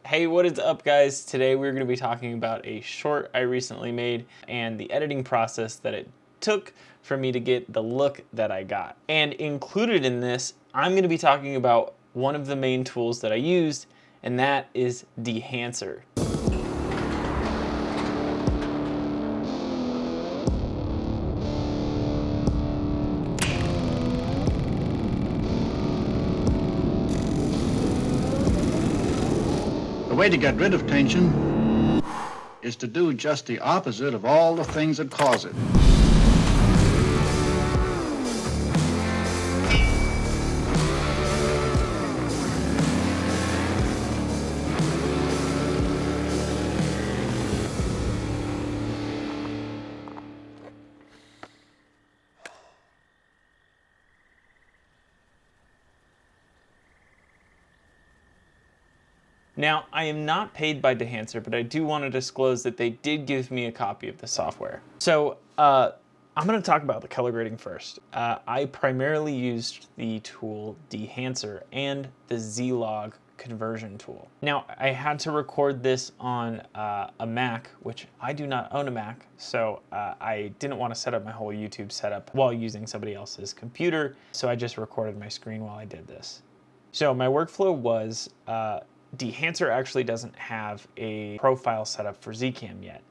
Hey, what is up guys? Today we're going to be talking about a short I recently made and the editing process that it took for me to get the look that I got. And included in this, I'm going to be talking about one of the main tools that I used, and that is Dehancer. The way to get rid of tension is to do just the opposite of all the things that cause it. Now, I am not paid by Dehancer, but I do want to disclose that they did give me a copy of the software. So I'm going to talk about the color grading first. I primarily used the tool Dehancer and the Z-Log conversion tool. Now, I had to record this on a Mac, which I do not own a Mac, so I didn't want to set up my whole YouTube setup while using somebody else's computer, so I just recorded my screen while I did this. So my workflow was Dehancer actually doesn't have a profile set up for Zcam yet,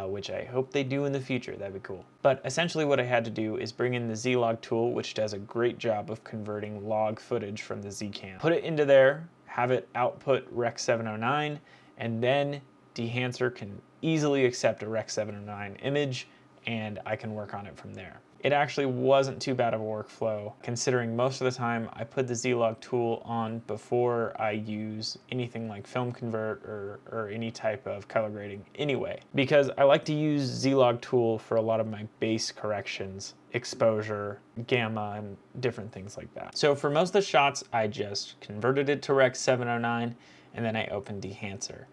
which I hope they do in the future. That'd be cool. But essentially what I had to do is bring in the Z-Log tool, which does a great job of converting log footage from the Zcam. Put it into there, have it output Rec 709, and then Dehancer can easily accept a Rec 709 image, and I can work on it from there. It actually wasn't too bad of a workflow, considering most of the time I put the Z-Log tool on before I use anything like film convert or any type of color grading anyway, because I like to use Z-Log tool for a lot of my base corrections, exposure, gamma, and different things like that. So for most of the shots, I just converted it to Rec 709, and then I opened Dehancer.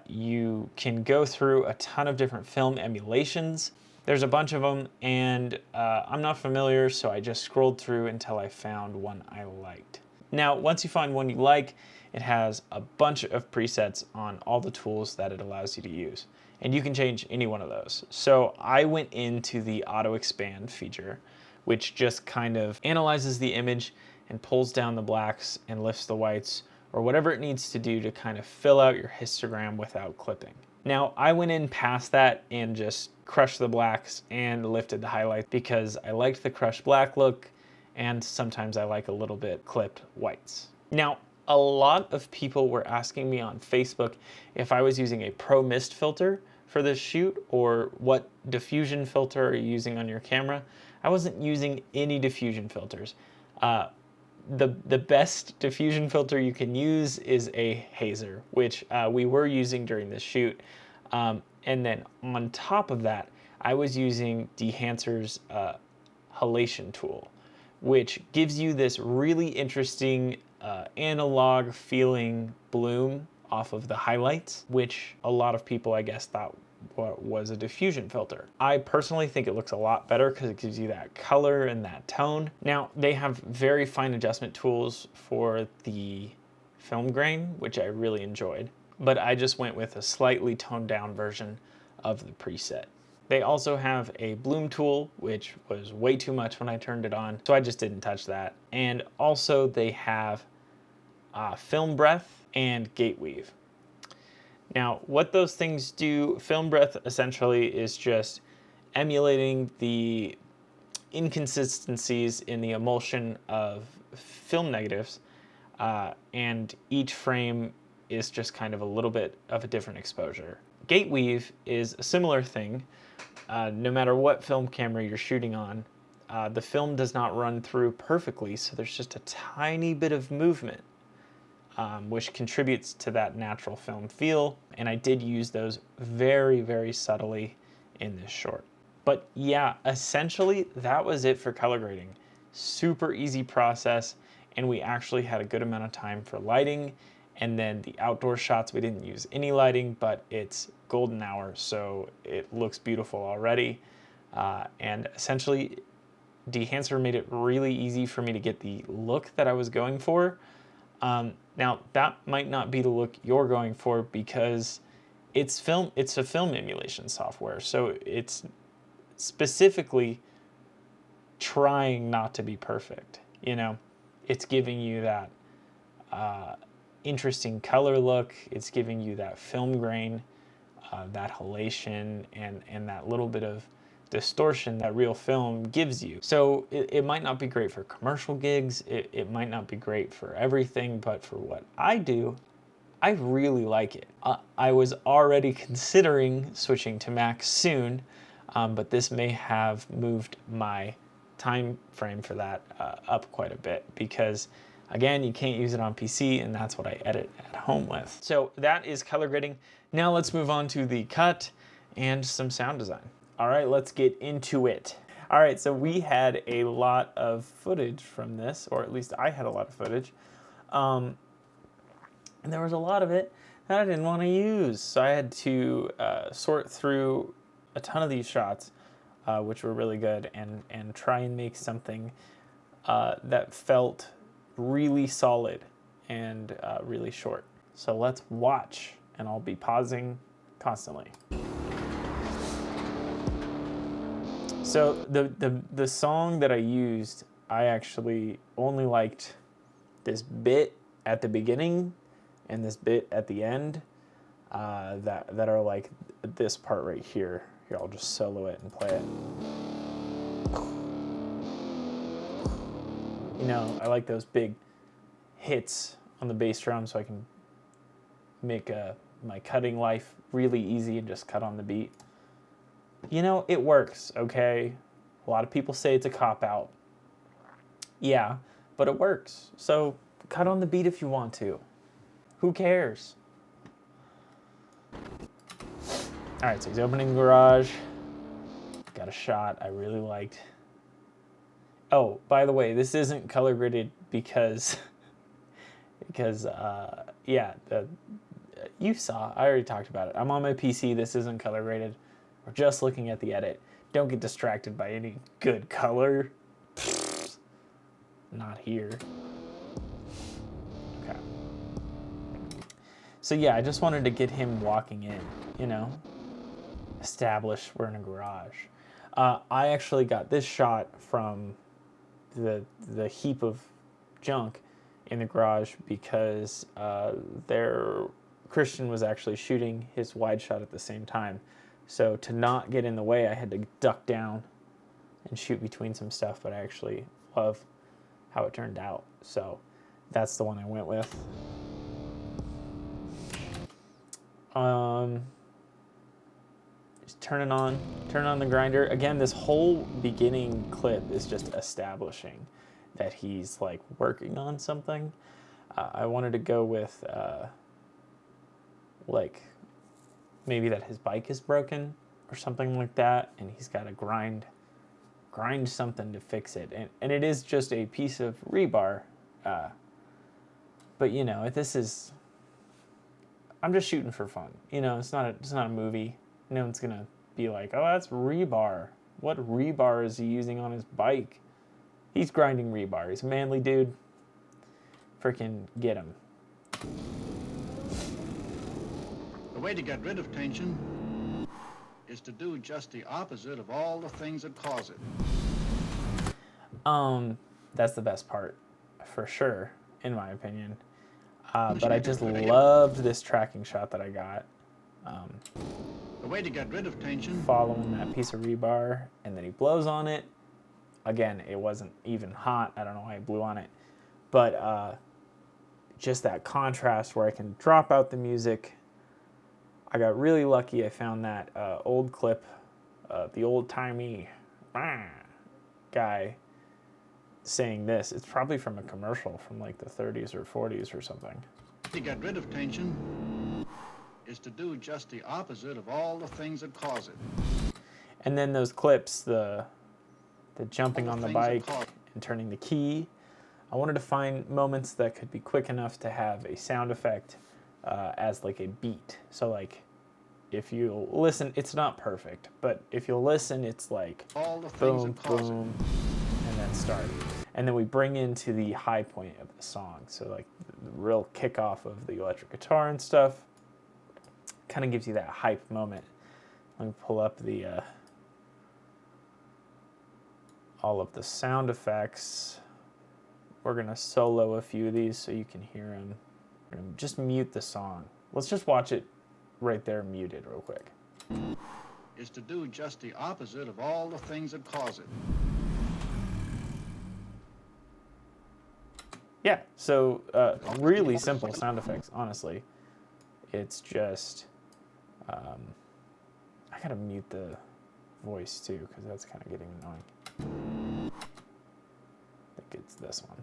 You can go through a ton of different film emulations. There's a bunch of them, and I'm not familiar, so I just scrolled through until I found one I liked. Now, once you find one you like, it has a bunch of presets on all the tools that it allows you to use, and you can change any one of those. So I went into the auto expand feature, which just kind of analyzes the image and pulls down the blacks and lifts the whites, or whatever it needs to do to kind of fill out your histogram without clipping. Now, I went in past that and just crushed the blacks and lifted the highlights because I liked the crushed black look, and sometimes I like a little bit clipped whites. Now, a lot of people were asking me on Facebook if I was using a Pro Mist filter for this shoot, or what diffusion filter are you using on your camera. I wasn't using any diffusion filters. The best diffusion filter you can use is a hazer, which we were using during this shoot. And then on top of that, I was using Dehancer's halation tool, which gives you this really interesting analog feeling bloom off of the highlights, which a lot of people, I guess, thought was a diffusion filter. I personally think it looks a lot better because it gives you that color and that tone. Now, they have very fine adjustment tools for the film grain, which I really enjoyed, but I just went with a slightly toned down version of the preset. They also have a bloom tool, which was way too much when I turned it on, so I just didn't touch that. And also they have film breath and gate weave. Now, what those things do, film breath essentially is just emulating the inconsistencies in the emulsion of film negatives, and each frame is just kind of a little bit of a different exposure. Gate weave is a similar thing. No matter what film camera you're shooting on, the film does not run through perfectly, so there's just a tiny bit of movement, which contributes to that natural film feel, and I did use those very, very subtly in this short. But yeah, essentially that was it for color grading. Super easy process, and we actually had a good amount of time for lighting, and then the outdoor shots we didn't use any lighting, but it's golden hour, so it looks beautiful already. And essentially Dehancer made it really easy for me to get the look that I was going for. Now that might not be the look you're going for because it's a film emulation software, so it's specifically trying not to be perfect. You know, it's giving you that interesting color look. It's giving you that film grain, that halation, and that little bit of distortion that real film gives you. So it might not be great for commercial gigs. It might not be great for everything, but for what I do, I really like it. I was already considering switching to Mac soon, but this may have moved my time frame for that up quite a bit because, again, you can't use it on PC, and that's what I edit at home with. So that is color grading. Now let's move on to the cut and some sound design. All right, let's get into it. All right, so we had a lot of footage from this, or at least I had a lot of footage. And there was a lot of it that I didn't want to use. So I had to sort through a ton of these shots, which were really good, and try and make something that felt really solid and really short. So let's watch, and I'll be pausing constantly. So the song that I used, I actually only liked this bit at the beginning and this bit at the end that are like this part right here. Here, I'll just solo it and play it. You know, I like those big hits on the bass drum so I can make my cutting life really easy and just cut on the beat. You know, it works, okay? A lot of people say it's a cop-out. Yeah, but it works. So cut on the beat if you want to. Who cares? All right, so he's opening the garage. Got a shot I really liked. Oh, by the way, this isn't color graded because yeah, you saw, I already talked about it. I'm on my PC, this isn't color graded. We're just looking at the edit. Don't get distracted by any good color. Not here. Okay. So yeah, I just wanted to get him walking in, you know, establish we're in a garage. I actually got this shot from the heap of junk in the garage because Christian was actually shooting his wide shot at the same time. So to not get in the way, I had to duck down and shoot between some stuff, but I actually love how it turned out. So that's the one I went with. Just turn on the grinder. Again, this whole beginning clip is just establishing that he's like working on something. I wanted to go with like maybe that his bike is broken or something like that, and he's got to grind something to fix it. And it is just a piece of rebar. But you know, I'm just shooting for fun. You know, it's not a movie. No one's gonna be like, oh, that's rebar. What rebar is he using on his bike? He's grinding rebar. He's a manly dude. Freaking get him. The way to get rid of tension is to do just the opposite of all the things that cause it. That's the best part, for sure, in my opinion. But I just loved this tracking shot that I got. The way to get rid of tension. Following that piece of rebar, and then he blows on it. Again, it wasn't even hot. I don't know why he blew on it. But just that contrast where I can drop out the music. I got really lucky. I found that old clip, the old-timey guy saying this. It's probably from a commercial from like the 30s or 40s or something. To get rid of tension is to do just the opposite of all the things that cause it. And then those clips, the jumping on the bike and turning the key. I wanted to find moments that could be quick enough to have a sound effect as like a beat. So like if you listen, it's not perfect, but if you'll listen, it's like all the things boom, that cause boom, and then start. And then we bring into the high point of the song. So like the real kickoff of the electric guitar and stuff. Kind of gives you that hype moment. Let me pull up the all of the sound effects. We're gonna solo a few of these so you can hear them. Just mute the song. Let's just watch it right there muted real quick. Is to do just the opposite of all the things that cause it. Yeah, so really simple sound effects, honestly. It's just, I gotta mute the voice too, because that's kind of getting annoying. I think it's this one.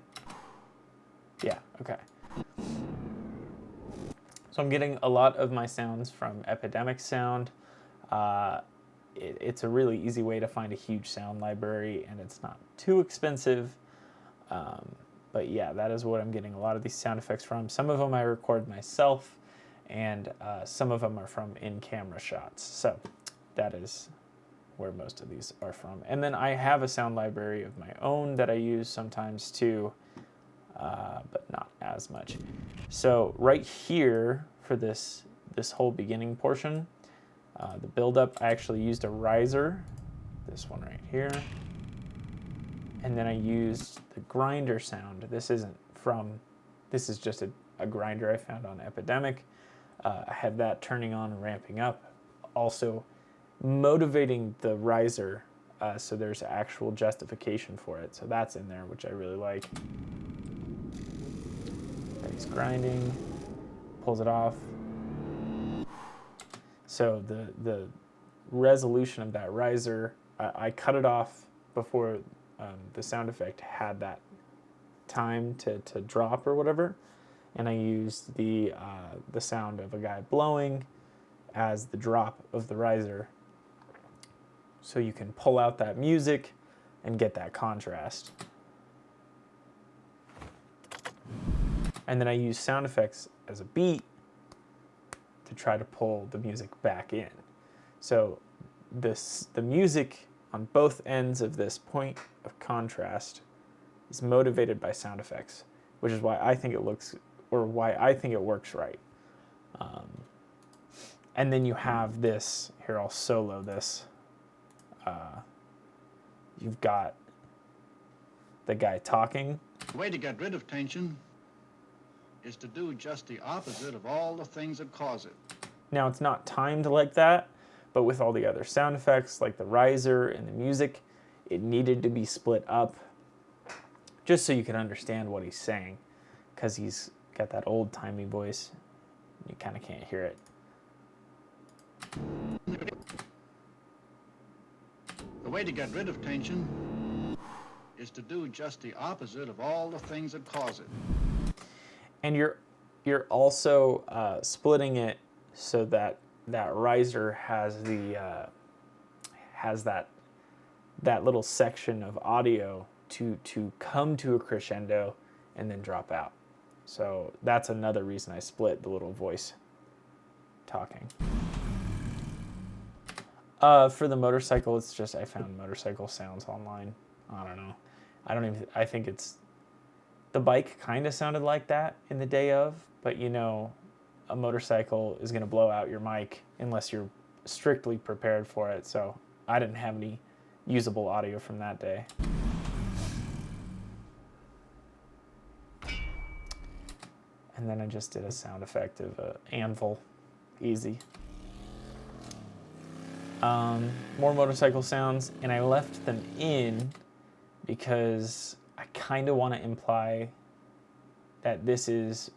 Yeah, okay. So I'm getting a lot of my sounds from Epidemic Sound. It's a really easy way to find a huge sound library, and it's not too expensive. But yeah, that is what I'm getting a lot of these sound effects from. Some of them I record myself, and some of them are from in-camera shots. So that is where most of these are from. And then I have a sound library of my own that I use sometimes too, but not as much. So right here for this whole beginning portion, the build-up, I actually used a riser, this one right here. And then I used the grinder sound. This is just a grinder I found on Epidemic. I have that turning on and ramping up. Also motivating the riser, so there's actual justification for it. So that's in there, which I really like. There he's grinding, pulls it off. So the resolution of that riser, I cut it off before the sound effect had that time to drop or whatever, and I used the sound of a guy blowing as the drop of the riser, so you can pull out that music and get that contrast. And then I use sound effects as a beat to try to pull the music back in. So the music on both ends of this point of contrast is motivated by sound effects, which is why I think it looks, or why I think it works right. And then you have this, here I'll solo this. You've got the guy talking. The way to get rid of tension is to do just the opposite of all the things that cause it. Now it's not timed like that, but with all the other sound effects like the riser and the music, it needed to be split up just so you can understand what he's saying, because he's got that old-timey voice. You kind of can't hear it. The way to get rid of tension is to do just the opposite of all the things that cause it. And you're also splitting it so that that riser has the that little section of audio to come to a crescendo and then drop out. So that's another reason I split the little voice talking. For the motorcycle, it's just I found motorcycle sounds online. I don't know. I think it's, the bike kind of sounded like that in the day of, but you know, a motorcycle is going to blow out your mic unless you're strictly prepared for it. So I didn't have any usable audio from that day. And then I just did a sound effect of an anvil. Easy. More motorcycle sounds, and I left them in because I kind of want to imply that this is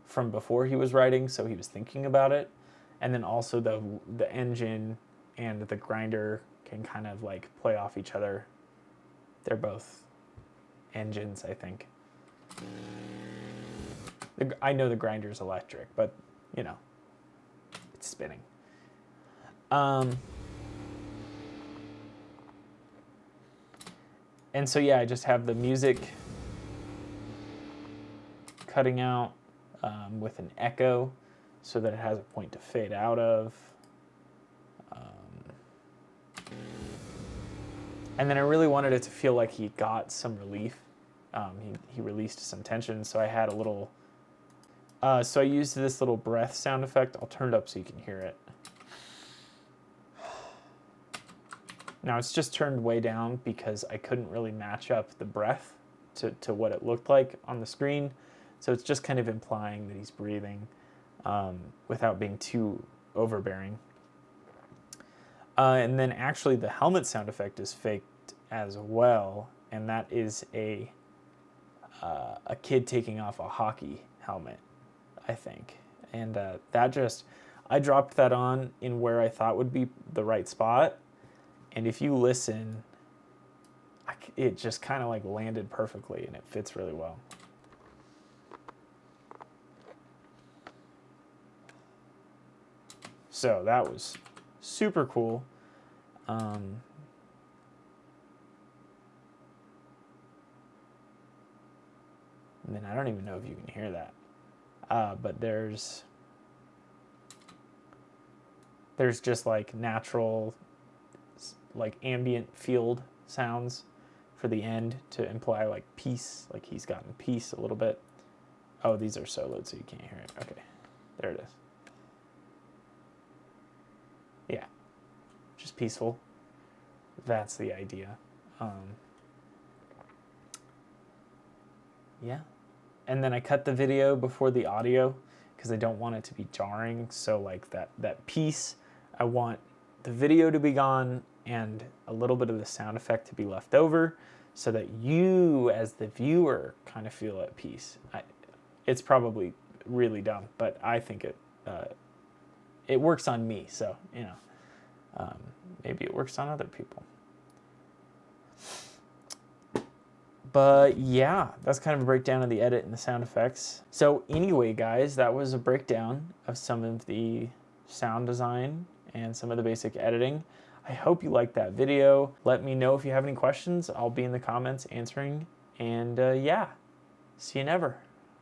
from before he was writing, so he was thinking about it. And then also the engine and the grinder can kind of like play off each other. They're both engines, I think. I know the grinder's electric, but you know, it's spinning. And so yeah, I just have the music cutting out with an echo so that it has a point to fade out of. And then I really wanted it to feel like he got some relief. He released some tension, so I had a little, so I used this little breath sound effect. I'll turn it up so you can hear it. Now it's just turned way down because I couldn't really match up the breath to what it looked like on the screen. So it's just kind of implying that he's breathing without being too overbearing. And then actually the helmet sound effect is faked as well, and that is a kid taking off a hockey helmet, I think. And I dropped that on in where I thought would be the right spot. And if you listen, it just kind of like landed perfectly and it fits really well. So that was super cool. And then I don't even know if you can hear that. But there's just like natural, like ambient field sounds for the end to imply like peace, like he's gotten peace a little bit. Oh, these are soloed so you can't hear it. Okay, there it is. Yeah, just peaceful. That's the idea. Yeah. And then I cut the video before the audio because I don't want it to be jarring. So like that piece, I want the video to be gone and a little bit of the sound effect to be left over so that you as the viewer kind of feel at peace. It's probably really dumb, but I think it works on me. So, you know, maybe it works on other people. But yeah, that's kind of a breakdown of the edit and the sound effects. So anyway, guys, that was a breakdown of some of the sound design and some of the basic editing. I hope you liked that video. Let me know if you have any questions. I'll be in the comments answering. And yeah, see you never.